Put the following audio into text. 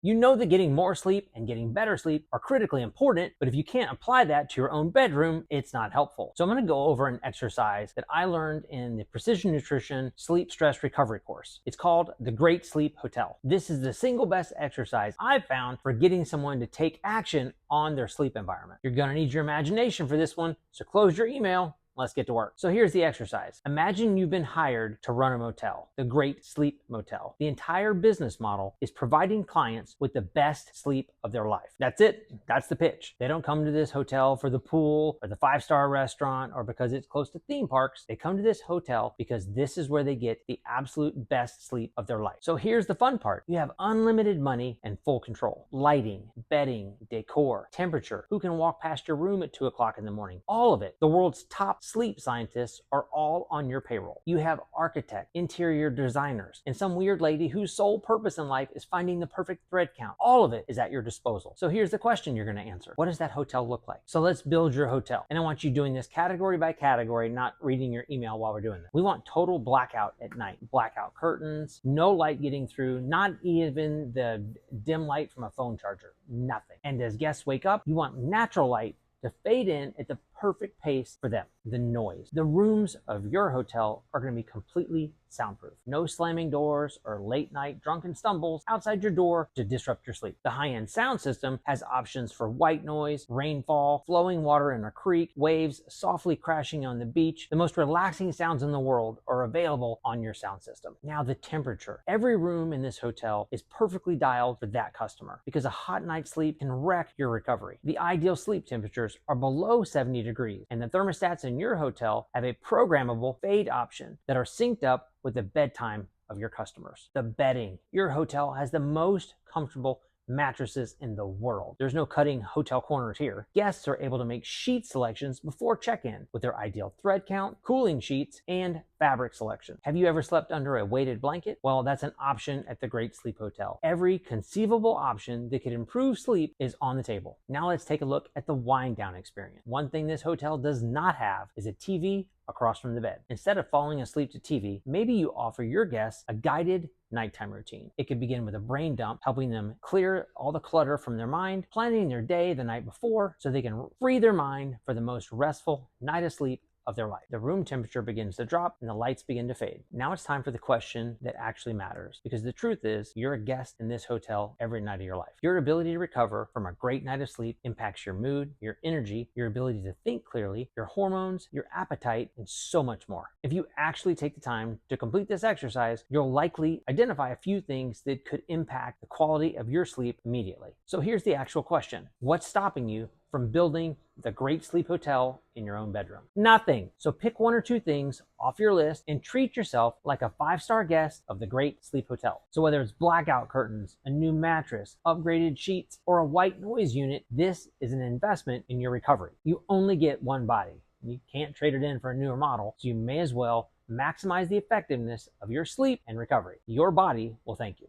You know that getting more sleep and getting better sleep are critically important, but if you can't apply that to your own bedroom, it's not helpful. So I'm going to go over an exercise that I learned in the Precision Nutrition Sleep Stress Recovery course. It's called the Great Sleep Hotel. This is the single best exercise I've found for getting someone to take action on their sleep environment. You're going to need your imagination for this one, so close your email. Let's get to work. So here's the exercise. Imagine you've been hired to run a motel, the Great Sleep Motel. The entire business model is providing clients with the best sleep of their life. That's it. That's the pitch. They don't come to this hotel for the pool or the five-star restaurant or because it's close to theme parks. They come to this hotel because this is where they get the absolute best sleep of their life. So here's the fun part. You have unlimited money and full control. Lighting, bedding, decor, temperature, who can walk past your room at 2 o'clock in the morning. All of it. The world's top sleep scientists are all on your payroll. You have architect, interior designers, and some weird lady whose sole purpose in life is finding the perfect thread count. All of it is at your disposal. So here's the question you're going to answer. What does that hotel look like? So let's build your hotel. And I want you doing this category by category, not reading your email while we're doing this. We want total blackout at night. Blackout curtains, no light getting through, not even the dim light from a phone charger. Nothing. And as guests wake up, you want natural light to fade in at the perfect pace for them. The noise. The rooms of your hotel are going to be completely soundproof. No slamming doors or late night drunken stumbles outside your door to disrupt your sleep. The high-end sound system has options for white noise, rainfall, flowing water in a creek, waves softly crashing on the beach. The most relaxing sounds in the world are available on your sound system. Now the temperature. Every room in this hotel is perfectly dialed for that customer because a hot night's sleep can wreck your recovery. The ideal sleep temperatures are below 70 degrees, and the thermostats in your hotel have a programmable fade option that are synced up with the bedtime of your customers. The bedding. Your hotel has the most comfortable mattresses in the world. There's no cutting hotel corners here. Guests are able to make sheet selections before check-in with their ideal thread count, cooling sheets, and fabric selection. Have you ever slept under a weighted blanket? Well, that's an option at the Great Sleep Hotel. Every conceivable option that could improve sleep is on the table. Now let's take a look at the wind down experience. One thing this hotel does not have is a TV across from the bed. Instead of falling asleep to TV, maybe you offer your guests a guided nighttime routine. It could begin with a brain dump, helping them clear all the clutter from their mind, planning their day the night before so they can free their mind for the most restful night of sleep of their life. The room temperature begins to drop and the lights begin to fade. Now it's time for the question that actually matters, because the truth is you're a guest in this hotel every night of your life. Your ability to recover from a great night of sleep impacts your mood, your energy, your ability to think clearly, your hormones, your appetite, and so much more. If you actually take the time to complete this exercise, you'll likely identify a few things that could impact the quality of your sleep immediately. So here's the actual question. What's stopping you from building the Great Sleep Hotel in your own bedroom? Nothing. So pick one or two things off your list and treat yourself like a 5-star guest of the Great Sleep Hotel. So whether it's blackout curtains, a new mattress, upgraded sheets, or a white noise unit, this is an investment in your recovery. You only get one body. You can't trade it in for a newer model, so you may as well maximize the effectiveness of your sleep and recovery. Your body will thank you.